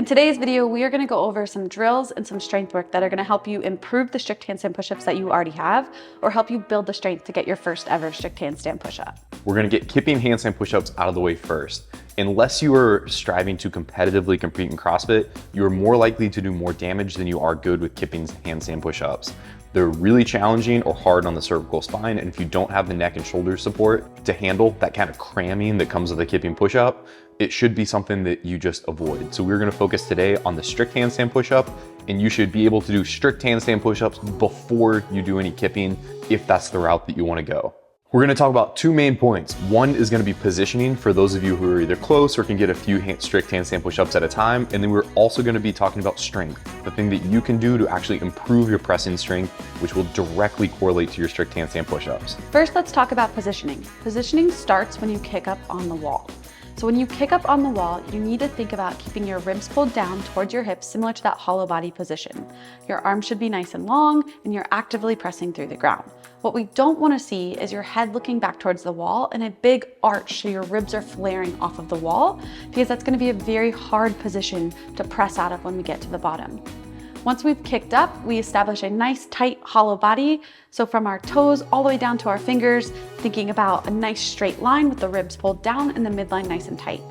today's video, we are gonna go over some drills and some strength work that are gonna help you improve the strict handstand push-ups that you already have, or help you build the strength to get your first ever strict handstand push-up. We're gonna get kipping handstand push-ups out of the way first. Unless you are striving to competitively compete in CrossFit, you are more likely to do more damage than you are good with kipping handstand push-ups. They're really challenging or hard on the cervical spine, and if you don't have the neck and shoulder support to handle that kind of cramming that comes with a kipping push-up, it should be something that you just avoid. So we're gonna focus today on the strict handstand push-up, and you should be able to do strict handstand push-ups before you do any kipping, if that's the route that you wanna go. We're gonna talk about two main points. One is gonna be positioning for those of you who are either close or can get a few strict handstand push-ups at a time. And then we're also gonna be talking about strength, the thing that you can do to actually improve your pressing strength, which will directly correlate to your strict handstand push-ups. First, let's talk about positioning. Positioning starts when you kick up on the wall. So when you kick up on the wall, you need to think about keeping your ribs pulled down towards your hips, similar to that hollow body position. Your arms should be nice and long, and you're actively pressing through the ground. What we don't want to see is your head looking back towards the wall and a big arch so your ribs are flaring off of the wall, because that's going to be a very hard position to press out of when we get to the bottom. Once we've kicked up, we establish a nice tight hollow body. So from our toes all the way down to our fingers, thinking about a nice straight line with the ribs pulled down and the midline nice and tight.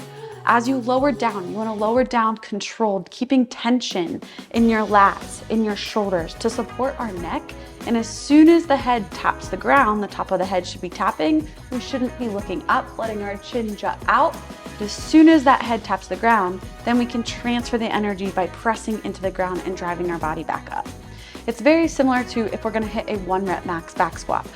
As you lower down, you want to lower down controlled, keeping tension in your lats, in your shoulders to support our neck. And as soon as the head taps the ground, the top of the head should be tapping. We shouldn't be looking up, letting our chin jut out. But as soon as that head taps the ground, then we can transfer the energy by pressing into the ground and driving our body back up. It's very similar to if we're gonna hit a 1 rep max back squat.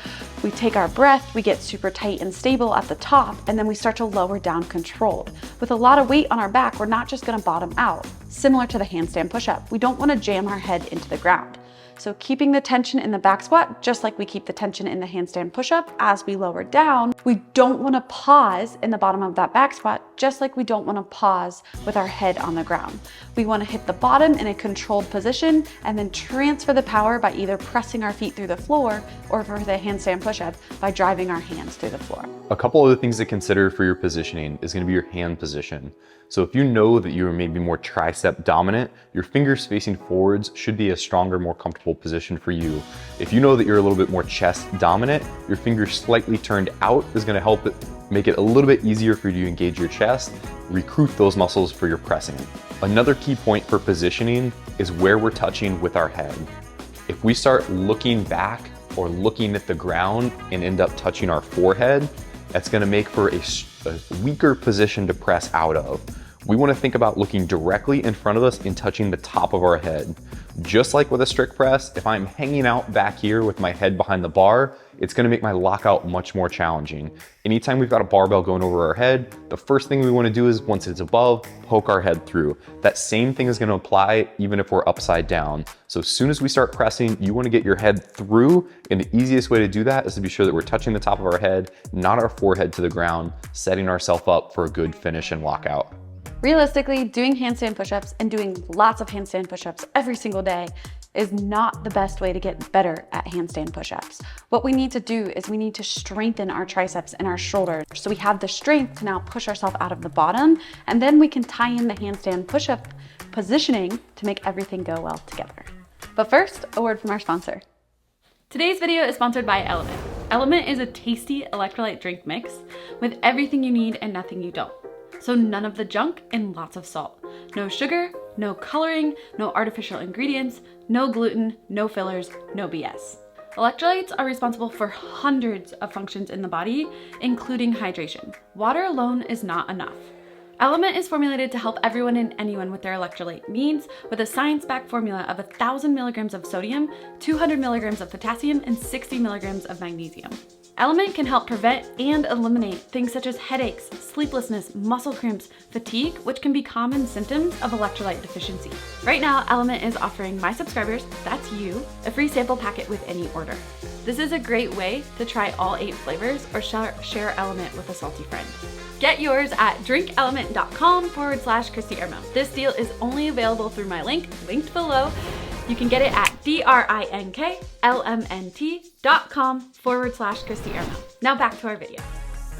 We take our breath, we get super tight and stable at the top, and then we start to lower down controlled. With a lot of weight on our back, we're not just gonna bottom out. Similar to the handstand push-up, we don't wanna jam our head into the ground. So keeping the tension in the back squat, just like we keep the tension in the handstand push-up as we lower down, we don't wanna pause in the bottom of that back squat, just like we don't wanna pause with our head on the ground. We wanna hit the bottom in a controlled position and then transfer the power by either pressing our feet through the floor or for the handstand push-up by driving our hands through the floor. A couple other things to consider for your positioning is gonna be your hand position. So if you know that you're maybe more tricep dominant, your fingers facing forwards should be a stronger, more comfortable position for you. If you know that you're a little bit more chest dominant, your fingers slightly turned out is gonna help make it a little bit easier for you to engage your chest, recruit those muscles for your pressing. Another key point for positioning is where we're touching with our head. If we start looking back or looking at the ground and end up touching our forehead, that's gonna make for a weaker position to press out of. We wanna think about looking directly in front of us and touching the top of our head. Just like with a strict press, if I'm hanging out back here with my head behind the bar, it's gonna make my lockout much more challenging. Anytime we've got a barbell going over our head, the first thing we wanna do is, once it's above, poke our head through. That same thing is gonna apply even if we're upside down. So as soon as we start pressing, you wanna get your head through, and the easiest way to do that is to be sure that we're touching the top of our head, not our forehead to the ground, setting ourselves up for a good finish and lockout. Realistically, doing handstand push-ups and doing lots of handstand push-ups every single day is not the best way to get better at handstand push-ups. What we need to do is we need to strengthen our triceps and our shoulders so we have the strength to now push ourselves out of the bottom, and then we can tie in the handstand push-up positioning to make everything go well together. But first, a word from our sponsor. Today's video is sponsored by LMNT. LMNT is a tasty electrolyte drink mix with everything you need and nothing you don't. So none of the junk and lots of salt. No sugar, no coloring, no artificial ingredients, no gluten, no fillers, no BS. Electrolytes are responsible for hundreds of functions in the body, including hydration. Water alone is not enough. LMNT is formulated to help everyone and anyone with their electrolyte needs with a science-backed formula of 1,000 milligrams of sodium, 200 milligrams of potassium, and 60 milligrams of magnesium. LMNT can help prevent and eliminate things such as headaches, sleeplessness, muscle cramps, fatigue, which can be common symptoms of electrolyte deficiency. Right now, LMNT is offering my subscribers, that's you, a free sample packet with any order. This is a great way to try all 8 flavors or share LMNT with a salty friend. Get yours at drinklmnt.com/Christy Ermo. This deal is only available through my link, linked below. You can get it at drinklmnt.com/Christy Ermo. Now back to our video.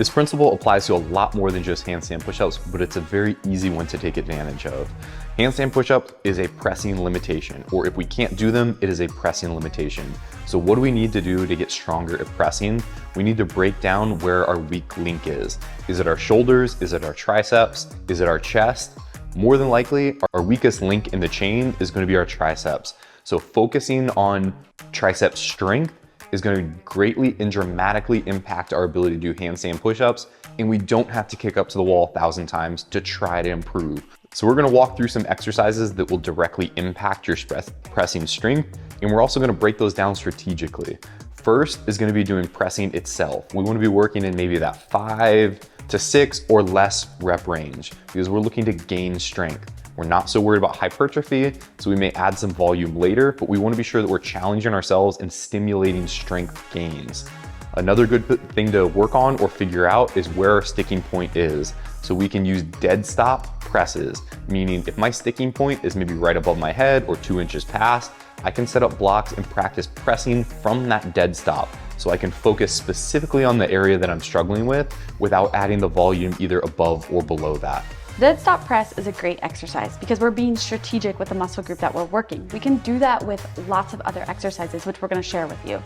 This principle applies to a lot more than just handstand push-ups, but it's a very easy one to take advantage of. Handstand push-up is a pressing limitation, or if we can't do them, it is a pressing limitation. So what do we need to do to get stronger at pressing? We need to break down where our weak link is. Is it our shoulders? Is it our triceps? Is it our chest? More than likely, our weakest link in the chain is going to be our triceps. So focusing on tricep strength is going to greatly and dramatically impact our ability to do handstand push-ups, and we don't have to kick up to the wall 1,000 times to try to improve. So we're going to walk through some exercises that will directly impact your pressing strength, and we're also going to break those down strategically. First is going to be doing pressing itself. We want to be working in maybe that 5 to 6 or less rep range because we're looking to gain strength. We're not so worried about hypertrophy, so we may add some volume later, but we want to be sure that we're challenging ourselves and stimulating strength gains. Another good thing to work on or figure out is where our sticking point is. So we can use dead stop presses, meaning if my sticking point is maybe right above my head or 2 inches past, I can set up blocks and practice pressing from that dead stop. So I can focus specifically on the area that I'm struggling with without adding the volume either above or below that. Dead stop press is a great exercise because we're being strategic with the muscle group that we're working. We can do that with lots of other exercises, which we're going to share with you.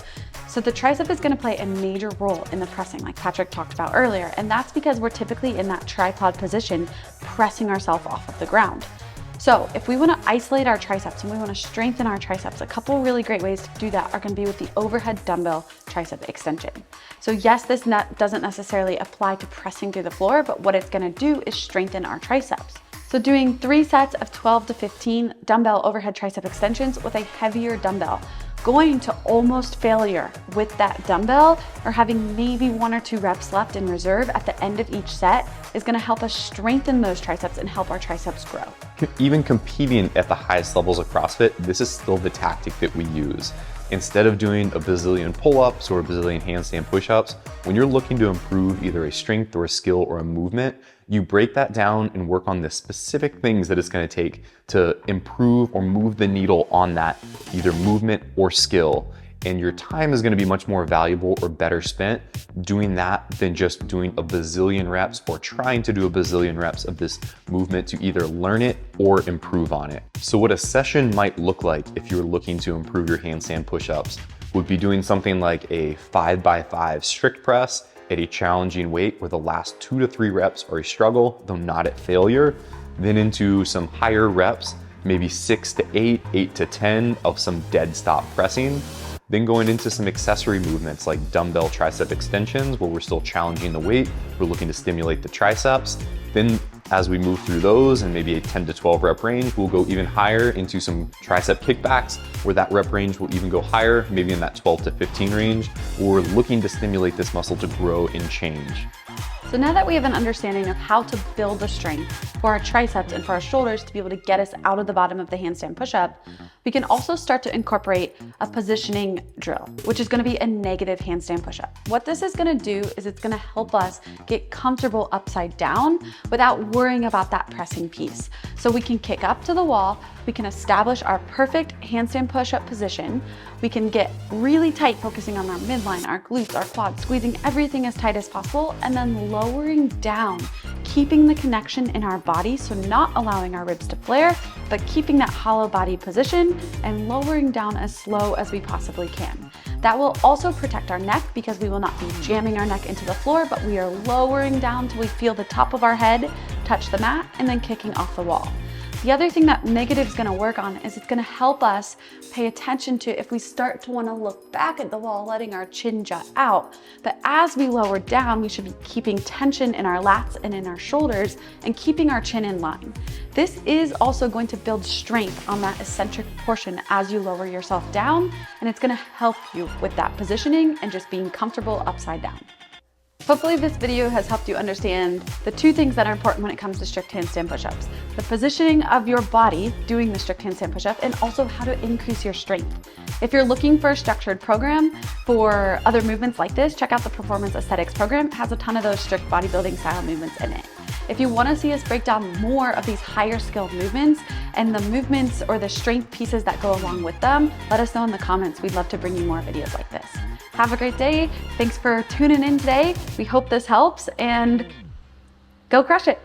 So the tricep is going to play a major role in the pressing, like Patrick talked about earlier, and that's because we're typically in that tripod position, pressing ourselves off of the ground. So if we want to isolate our triceps and we want to strengthen our triceps, a couple really great ways to do that are going to be with the overhead dumbbell tricep extension. So yes, this doesn't necessarily apply to pressing through the floor, but what it's going to do is strengthen our triceps. So doing 3 sets of 12 to 15 dumbbell overhead tricep extensions with a heavier dumbbell, going to almost failure with that dumbbell or having maybe 1 or 2 reps left in reserve at the end of each set is going to help us strengthen those triceps and help our triceps grow. Even competing at the highest levels of CrossFit, this is still the tactic that we use. Instead of doing a bazillion pull-ups or a bazillion handstand push-ups, when you're looking to improve either a strength or a skill or a movement, you break that down and work on the specific things that it's going to take to improve or move the needle on that either movement or skill. And your time is going to be much more valuable or better spent doing that than just doing a bazillion reps or trying to do a bazillion reps of this movement to either learn it or improve on it. So what a session might look like if you're looking to improve your handstand push-ups would be doing something like a 5x5 strict press at a challenging weight where the last 2 to 3 reps are a struggle, though not at failure, then into some higher reps, maybe 6 to 8, 8 to 10 of some dead stop pressing. Then going into some accessory movements like dumbbell tricep extensions where we're still challenging the weight, we're looking to stimulate the triceps. Then as we move through those and maybe a 10 to 12 rep range, we'll go even higher into some tricep kickbacks where that rep range will even go higher, maybe in that 12 to 15 range, where we're looking to stimulate this muscle to grow and change. So now that we have an understanding of how to build the strength for our triceps and for our shoulders to be able to get us out of the bottom of the handstand push-up, we can also start to incorporate a positioning drill, which is going to be a negative handstand push-up. What this is going to do is it's going to help us get comfortable upside down without worrying about that pressing piece. So we can kick up to the wall, we can establish our perfect handstand push-up position, we can get really tight, focusing on our midline, our glutes, our quads, squeezing everything as tight as possible, and then lowering down, keeping the connection in our body, so not allowing our ribs to flare, but keeping that hollow body position and lowering down as slow as we possibly can. That will also protect our neck because we will not be jamming our neck into the floor, but we are lowering down till we feel the top of our head touch the mat and then kicking off the wall. The other thing that negative is going to work on is it's going to help us pay attention to if we start to want to look back at the wall, letting our chin jut out. But as we lower down, we should be keeping tension in our lats and in our shoulders and keeping our chin in line. This is also going to build strength on that eccentric portion as you lower yourself down, and it's going to help you with that positioning and just being comfortable upside down. Hopefully this video has helped you understand the 2 things that are important when it comes to strict handstand push-ups. The positioning of your body doing the strict handstand push-up and also how to increase your strength. If you're looking for a structured program for other movements like this, check out the Performance Aesthetics program. It has a ton of those strict bodybuilding style movements in it. If you want to see us break down more of these higher skilled movements and the movements or the strength pieces that go along with them, let us know in the comments. We'd love to bring you more videos like this. Have a great day. Thanks for tuning in today. We hope this helps, and go crush it.